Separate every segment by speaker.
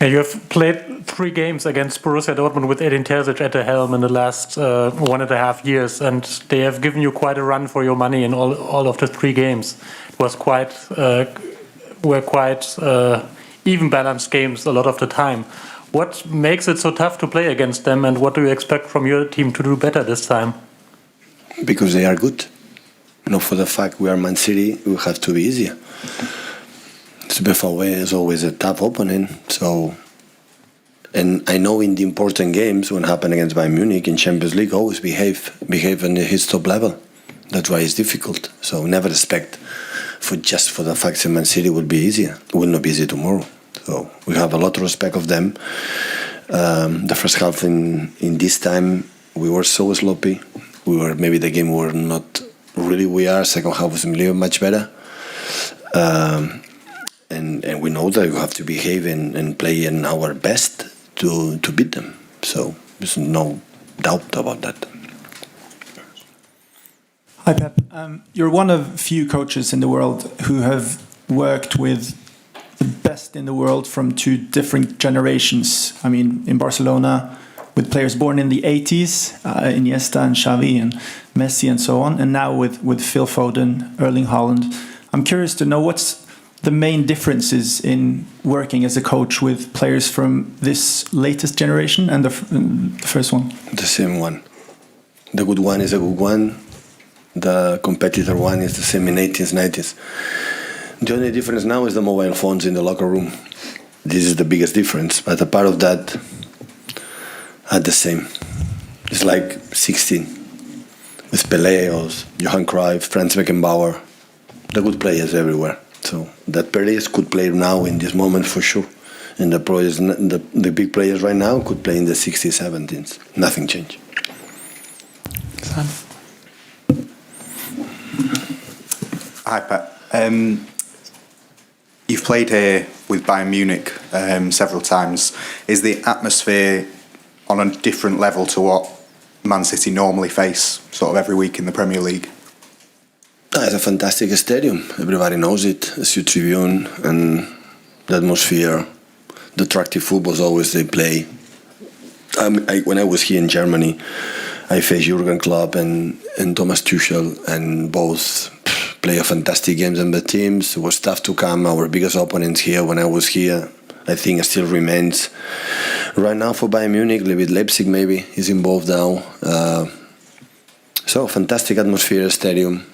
Speaker 1: Yeah, you have played 3 games against Borussia Dortmund with Edin Terzic at the helm in the last 1.5 years, and they have given you quite a run for your money in all of the 3 games. It was were quite even balanced games a lot of the time. What makes it so tough to play against them, and what do you expect from your team to do better this time?
Speaker 2: Because they are good. Not for the fact we are Man City, we have to be easier. BFAW is always a tough opponent, so, and I know in the important games when happen against Bayern Munich in Champions League, always behave on his top level. That's why it's difficult. So never expect for the fact that Man City will be easier. It will not be easy tomorrow. So we have a lot of respect of them. The first half in this time we were so sloppy. Maybe the game were not really we are. Second half was a little much better. And we know that we have to behave and play in our best to beat them. So there's no doubt about that.
Speaker 3: Hi, Pep. You're one of few coaches in the world who have worked with the best in the world from 2 different generations. I mean, in Barcelona, with players born in the 80s, Iniesta and Xavi and Messi and so on, and now with Phil Foden, Erling Haaland. I'm curious to know what's the main differences in working as a coach with players from this latest generation and the first one?
Speaker 2: The same one. The good one is a good one. The competitor one is the same in 80s, 90s. The only difference now is the mobile phones in the locker room. This is the biggest difference. But a part of that are the same. It's like 16 with Pelé or Johan Cruyff, Franz Beckenbauer. The good players everywhere. So that Perez could play now in this moment for sure. And the big players right now could play in the 60s, 70s. Nothing changed.
Speaker 3: Sam?
Speaker 4: Hi, Pep. You've played here with Bayern Munich several times. Is the atmosphere on a different level to what Man City normally face sort of every week in the Premier League?
Speaker 2: It's a fantastic stadium. Everybody knows it. It's your tribune and the atmosphere. The attractive football is always they play. When I was here in Germany, I faced Jurgen Klopp and Thomas Tuchel, and both play a fantastic games in the teams. It was tough to come. Our biggest opponents here when I was here, I think it still remains. Right now for Bayern Munich, a little bit Leipzig maybe is involved now. So fantastic atmosphere, stadium.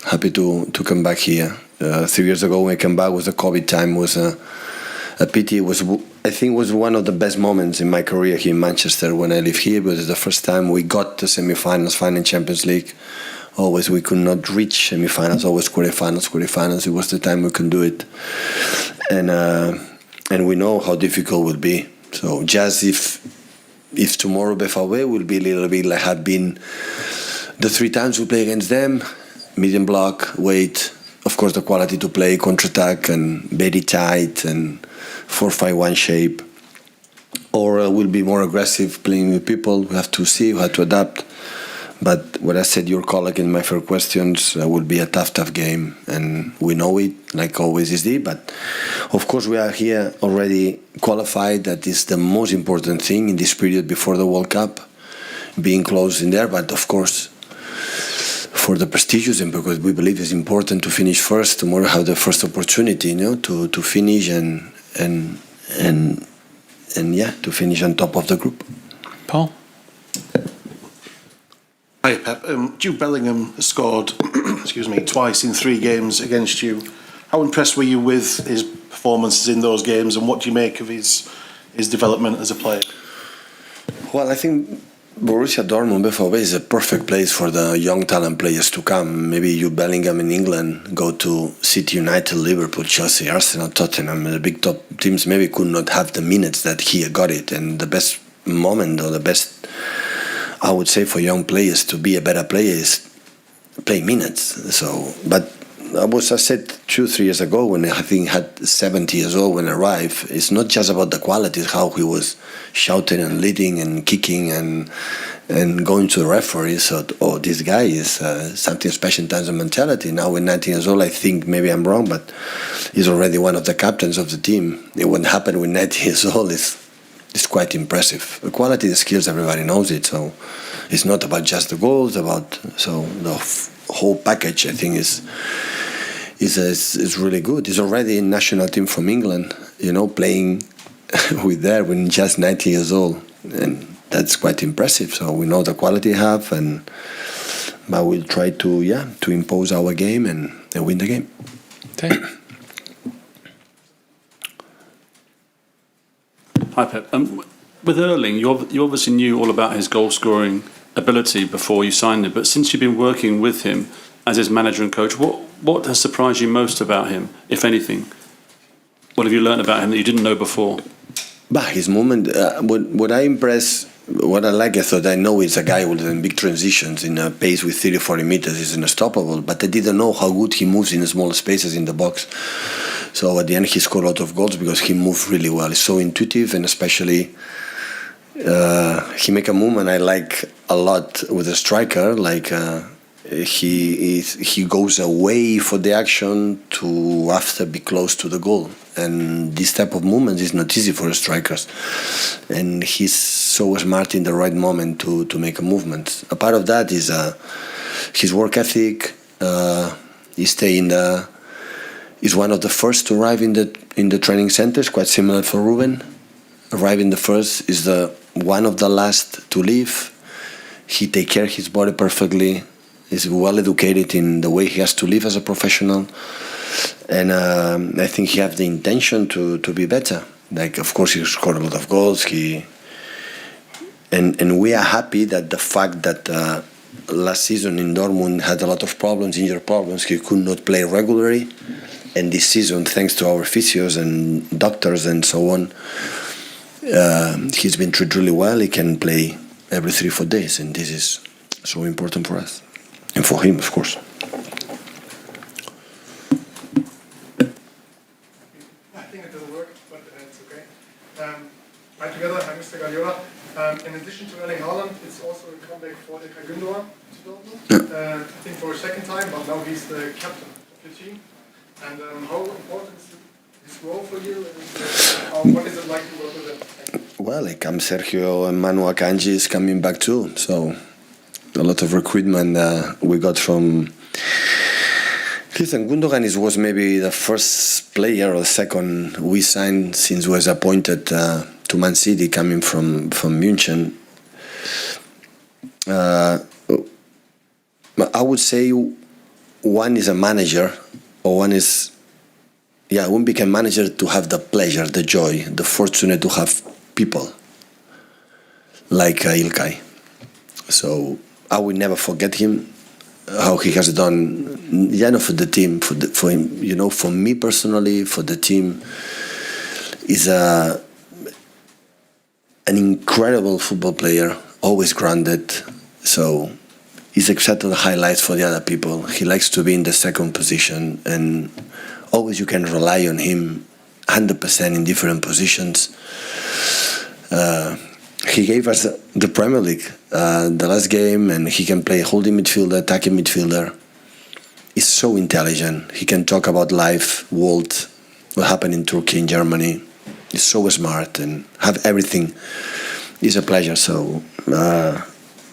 Speaker 2: Happy to come back here. 3 years ago when I came back was the COVID time. Was a pity. I think was one of the best moments in my career here in Manchester when I live here, because it's the first time we got to semi-finals, final Champions League. Always we could not reach semi-finals, always quarter-finals. It was the time we could do it. And we know how difficult it will be. So just if tomorrow BFAW will be a little bit like have been the 3 times we play against them, medium block, weight, of course the quality to play, counter-attack and very tight and 4-5-1 shape. Or we'll be more aggressive playing with people. We have to see, we have to adapt. But what I said, your colleague in my first questions, will be a tough game. And we know it, like always is it. But of course we are here already qualified. That is the most important thing in this period before the World Cup, being close in there. But of course, for the prestigious and because we believe it's important to finish first. Tomorrow have the first opportunity, to finish and to finish on top of the group.
Speaker 3: Paul?
Speaker 5: Hi, Pep. Jude Bellingham scored, twice in 3 games against you. How impressed were you with his performances in those games, and what do you make of his development as a player?
Speaker 2: Well, I think Borussia Dortmund BFAW is a perfect place for the young talent players to come. Maybe Jude Bellingham in England, go to City, United, Liverpool, Chelsea, Arsenal, Tottenham, the big top teams maybe could not have the minutes that he got it, and the best moment or the best, I would say, for young players to be a better player is play minutes. So, but I said 2-3 years ago when I think he had 70 years old when I arrived. It's not just about the quality; it's how he was shouting and leading and kicking and going to the referee. So, oh, this guy is something special in terms of mentality. Now, with 19 years old, I think maybe I'm wrong, but he's already one of the captains of the team. What happened with 19 years old is quite impressive. The quality, the skills, everybody knows it. So, it's not about just the goals. So the whole package, I think, is really good. He's already in national team from England, playing with there when just 19 years old, and that's quite impressive. So we know the quality we have, but we'll try to impose our game and win the game.
Speaker 6: Okay.
Speaker 7: Hi Pep. With Erling, you obviously knew all about his goal scoring ability before you signed him, but since you've been working with him as his manager and coach, what has surprised you most about him, if anything? What have you learned about him that you didn't know before?
Speaker 2: His movement, what I like is that I know he's a guy with big transitions in a pace with 30-40 meters. He's unstoppable, but I didn't know how good he moves in small spaces in the box. So at the end, he scored a lot of goals because he moved really well. He's so intuitive, and especially he make a movement I like a lot with a striker. Like he goes away for the action to after be close to the goal, and this type of movement is not easy for strikers. And he's so smart in the right moment to make a movement. A part of that is his work ethic. He's one of the first to arrive in the training centers, quite similar for Ruben. Arriving the first is one of the last to leave. He take care of his body perfectly. He's well educated in the way he has to live as a professional, and I think he has the intention to be better. Like, of course, he scored a lot of goals. And we are happy that the fact that last season in Dortmund had a lot of problems, injury problems. He could not play regularly, and this season, thanks to our physios and doctors and so on, he's been treated really well. He can play every 3-4 days, and this is so important for us and for him, of course.
Speaker 8: I think it doesn't work, but it's okay. Hi together, I'm Mr. Guardiola. In addition to Erling Haaland, it's also a comeback for Ilkay Gündoğan to Dortmund. I think for a second time, but now he's the captain of the team. And how important is his role for you? And what is it like to work with him?
Speaker 2: Well, like Sergio and Manu Akanji is coming back too, so a lot of recruitment we got from. Listen, Gundogan was maybe the first player or the second we signed since was appointed to Man City, coming from München. I would say one is a manager, or one is, one became manager to have the pleasure, the joy, the fortune to have people like Ilkay. So I will never forget him. How he has done, for the team, for him, for me personally, for the team, is an incredible football player, always grounded. So he's accepted the highlights for the other people. He likes to be in the second position, and always you can rely on him 100% in different positions. He gave us the Premier League, the last game, and he can play holding midfielder, attacking midfielder. He's so intelligent. He can talk about life, world, what happened in Turkey, in Germany. He's so smart and have everything. It's a pleasure. So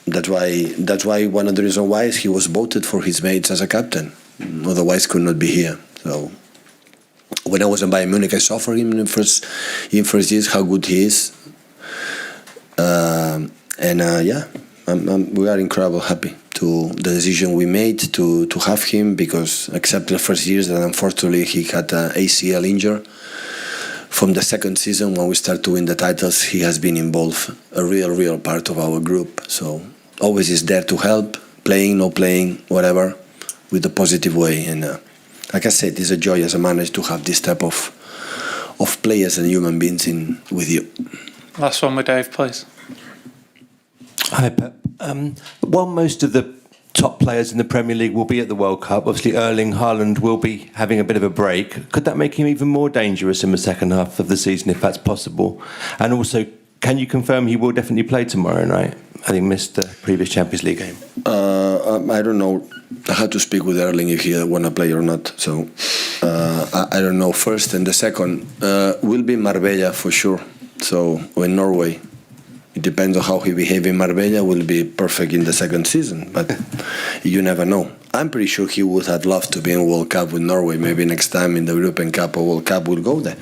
Speaker 2: that's why one of the reasons why is he was voted for his mates as a captain. Otherwise, could not be here. So when I was in Bayern Munich, I saw for him in first years how good he is. We are incredibly happy to the decision we made to have him, because except the first years that unfortunately he had an ACL injury. From the second season when we start to win the titles, he has been involved, a real part of our group. So always is there to help, playing, no playing, whatever, with a positive way. And like I said, it's a joy as a manager to have this type of players and human beings with you.
Speaker 6: Last one with Dave, please.
Speaker 9: Hi, Pep. While most of the
Speaker 6: top players in the Premier League will be at the World Cup. Obviously, Erling Haaland will be having a bit of a break. Could that make him even more dangerous in the second half of the season, if that's possible? And also, can you confirm he will definitely play tomorrow night, having missed the previous Champions League game?
Speaker 2: I don't know. I had to speak with Erling if he want to play or not. So I don't know. First and the second will be Marbella for sure. So in Norway, it depends on how he behave in Marbella. Will be perfect in the second season, but you never know. I'm pretty sure he would have loved to be in World Cup with Norway. Maybe next time in the European Cup or World Cup we'll go there.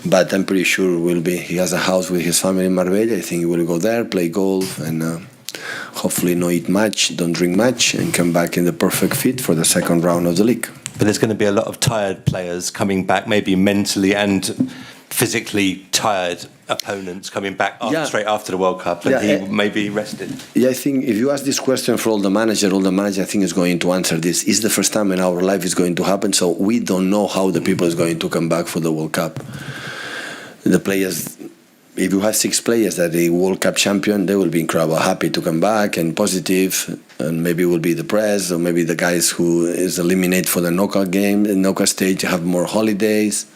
Speaker 2: But I'm pretty sure will be. He has a house with his family in Marbella. I think he will go there, play golf, and hopefully not eat much, don't drink much, and come back in the perfect fit for the second round of the league.
Speaker 6: But there's going to be a lot of tired players coming back, maybe mentally and physically tired opponents coming back straight after the World Cup, and he may be rested.
Speaker 2: Yeah, I think if you ask this question for all the manager I think is going to answer this. It's the first time in our life it's going to happen, so we don't know how the people is going to come back for the World Cup. The players, if you have 6 players that are World Cup champion, they will be incredible, happy to come back and positive, and maybe it will be the press or maybe the guys who is eliminated for the knockout game, the knockout stage, have more holidays.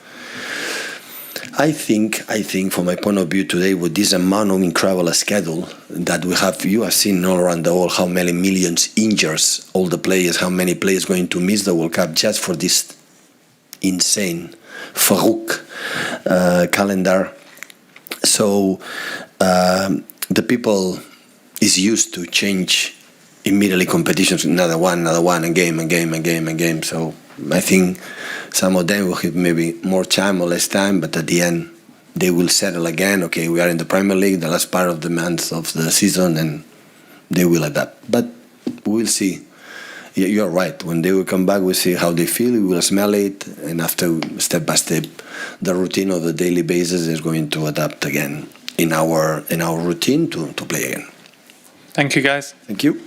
Speaker 2: I think from my point of view today, with this amount of incredible schedule that we have, you have seen all around the world how many millions injures all the players, how many players going to miss the World Cup just for this insane Farouk calendar. So the people is used to change immediately competitions, another one, and game. So I think some of them will have maybe more time or less time, but at the end they will settle again. Okay, we are in the Premier League, the last part of the month of the season, and they will adapt. But we'll see. You're right. When they will come back, we'll see how they feel. We will smell it, and after step by step, the routine of the daily basis is going to adapt again in our routine to play again.
Speaker 1: Thank you, guys.
Speaker 2: Thank you.